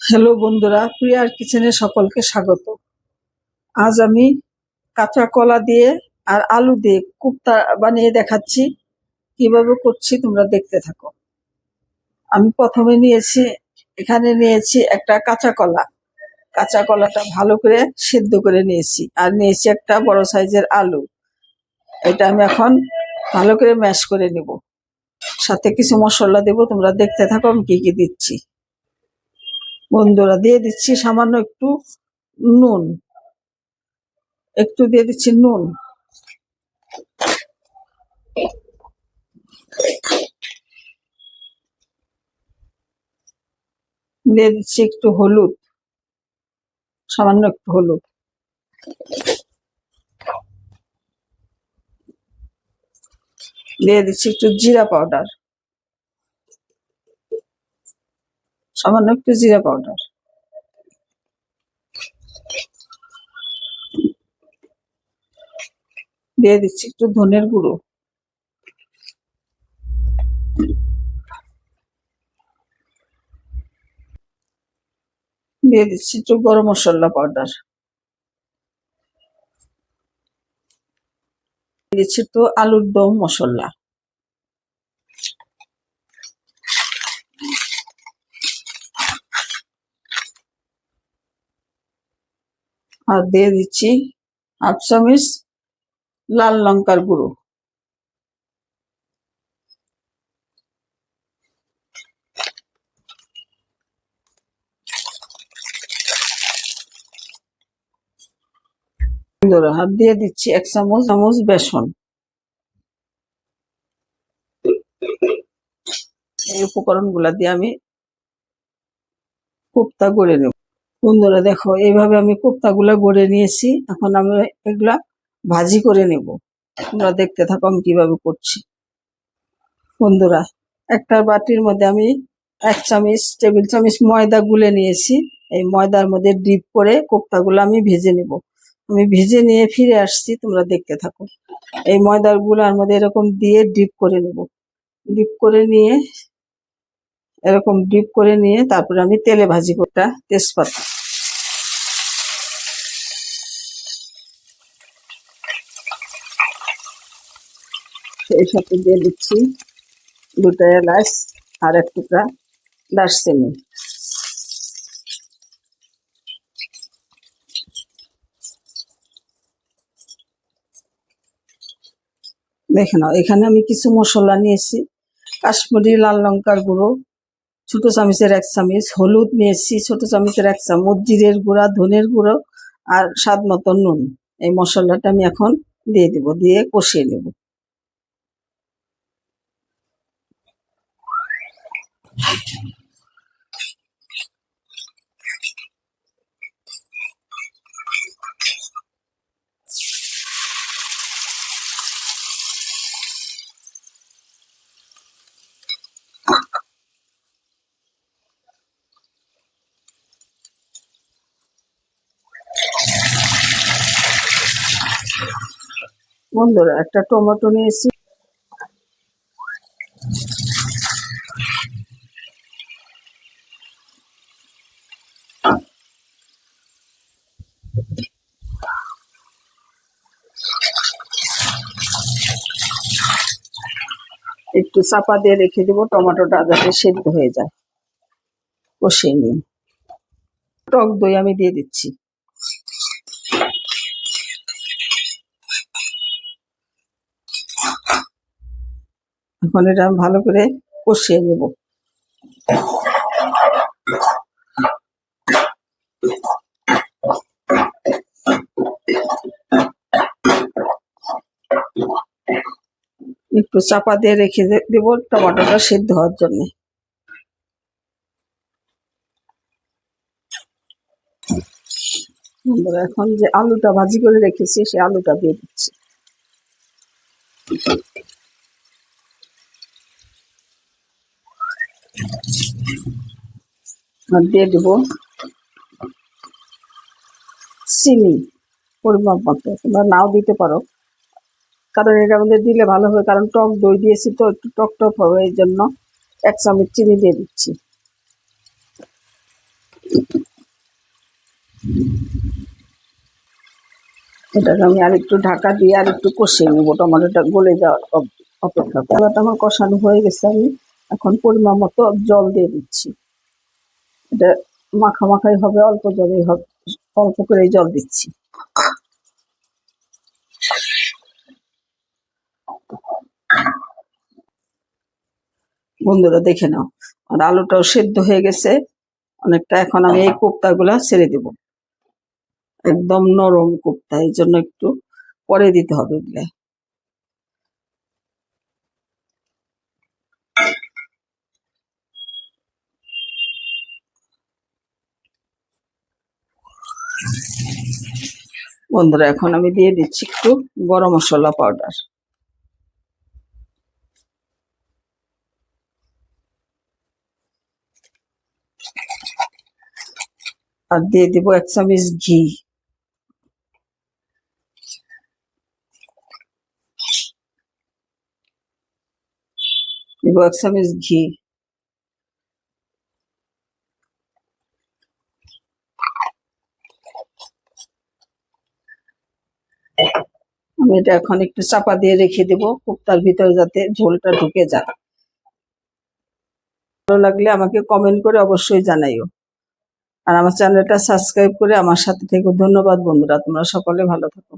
Hello বন্ধুরা, প্রিয়ার কিচেনে সকলকে স্বাগত। আজ আমি কাঁচা কলা দিয়ে আর আলু দিয়ে কোপ্তা বানিয়ে দেখাচ্ছি। কিভাবে করছি তোমরা দেখতে থাকো। আমি প্রথমে এখানে নিয়েছি একটা কাঁচা কলা। কাঁচা কলাটা ভালো করে সিদ্ধ করে নিয়েছি, আর নিয়েছি একটা বড় সাইজের আলু। এটা আমি এখন ভালো করে ম্যাশ করে নেব। সাথে কিছু মশলা দেব, তোমরা দেখতে থাকো আমি কি কি দিচ্ছি। বন্ধুরা, দিয়ে দিচ্ছি সামান্য একটু নুন, দিয়ে দিচ্ছি নুন, দিয়ে দিচ্ছি একটু হলুদ, সামান্য একটু হলুদ, দিয়ে দিচ্ছি একটু জিরা পাউডার, সামান্য একটু জিরা পাউডার, দিয়ে দিচ্ছি একটু ধনের গুঁড়ো, দিয়ে দিচ্ছি একটু গরম মশলা পাউডার, দিয়ে দিচ্ছি একটু আলুর দম মশলা, আর দিয়ে দিচ্ছি হাফ চামচ লাল লঙ্কার গুঁড়ো। আর দিয়ে দিচ্ছি 1 চামচ বেসন। এই উপকরণগুলা দিয়ে আমি কোপ্তা গড়ে নেব। বন্ধুরা দেখো, এইভাবে আমি কোপ্তাগুলা গড়ে নিয়েছি। এখন আমি এগুলা ভাজি করে নেব। তোমরা দেখতে থাকো আমি কিভাবে করছি। বন্ধুরা, একটা বাটির মধ্যে আমি 1 টেবিল চামচ ময়দা গুলে নিয়েছি। এই ময়দার মধ্যে ডিপ করে কোপ্তাগুলো আমি ভেজে নেব। আমি ভেজে নিয়ে ফিরে আসছি, তোমরা দেখতে থাকো। এই ময়দার গুলার মধ্যে এরকম দিয়ে ডিপ করে নেব। ডিপ করে নিয়ে তারপরে আমি তেলে ভাজি করটা তেজপাতা, সেই সাথে দিয়ে দিচ্ছি 2টা এলাচ আর 1 টুকরা দারচিনি। দেখে নাও, এখানে আমি কিছু মশলা নিয়েছি। কাশ্মীরি লাল লঙ্কার গুঁড়ো ছোট চামচের 1 চামচ, হলুদ নিয়েছি ছোট চামচের 1 চামচ, জিরের গুঁড়া, ধনের গুঁড়ো আর স্বাদ মতো নুন। এই মশলাটা আমি এখন দিয়ে দেব, দিয়ে কষিয়ে নেব। বন্ধুরা, একটা টমেটো নিয়েছি, একটু চাপা দিয়ে রেখে দেবো টমেটোটা যাতে সেদ্ধ হয়ে যায়। কষিয়ে নিই। টক দই আমি দিয়ে দিচ্ছি। এখন এটা আমি ভালো করে কষিয়ে নেব। একটু চাপা দিয়ে রেখে দেবো টমেটোটা সেদ্ধ হওয়ার জন্য। এখন যে আলুটা ভাজি করে রেখেছি সেই আলুটা দিয়ে দিচ্ছি, আর দিয়ে দেবো চিনি পরিমাপ মতো। তোমরা নাও দিতে পারো, কারণ এটা আমাদের দিলে ভালো হবে, কারণ টক দই দিয়েছি তো একটু টক টক হবে, এই জন্য 1 চামচ চিনি দিয়ে দিচ্ছি। এটাকে আমি আর একটু ঢাকা দিয়ে আর একটু কষিয়ে নেবো, টমেটোটা গলে যাওয়ার অপেক্ষা। এবার আমার কষানো হয়ে গেছে, আমি এখন পরিমাণ মতো জল দিয়ে দিচ্ছি। এটা মাখা মাখাই হবে, অল্প জলেই হবে, অল্প করেই জল দিচ্ছি। বন্ধুরা দেখে নাও, আর আলুটাও সেদ্ধ হয়ে গেছে অনেকটা। এখন আমি এই কোপ্তাগুলা ছেড়ে দেব, একদম নরম কোপ্তা, এই জন্য একটু পরে দিতে হবে এগুলা। বন্ধুরা এখন আমি দিয়ে দিচ্ছি একটু গরম মশলা পাউডার, আর দিয়ে দিব 1 চামচ ঘি। দিব 1 চামচ ঘি। আমি এটা এখন একটু চাপা দিয়ে রেখে দেব, কোপ্তার ভিতরে যাতে ঝোলটা ঢুকে যায়। ভালো লাগলে আমাকে কমেন্ট করে অবশ্যই জানাইও, আর আমার চ্যানেলটা সাবস্ক্রাইব করে আমার সাথে থেকো। ধন্যবাদ বন্ধুরা, তোমরা সকলে ভালো থাকো।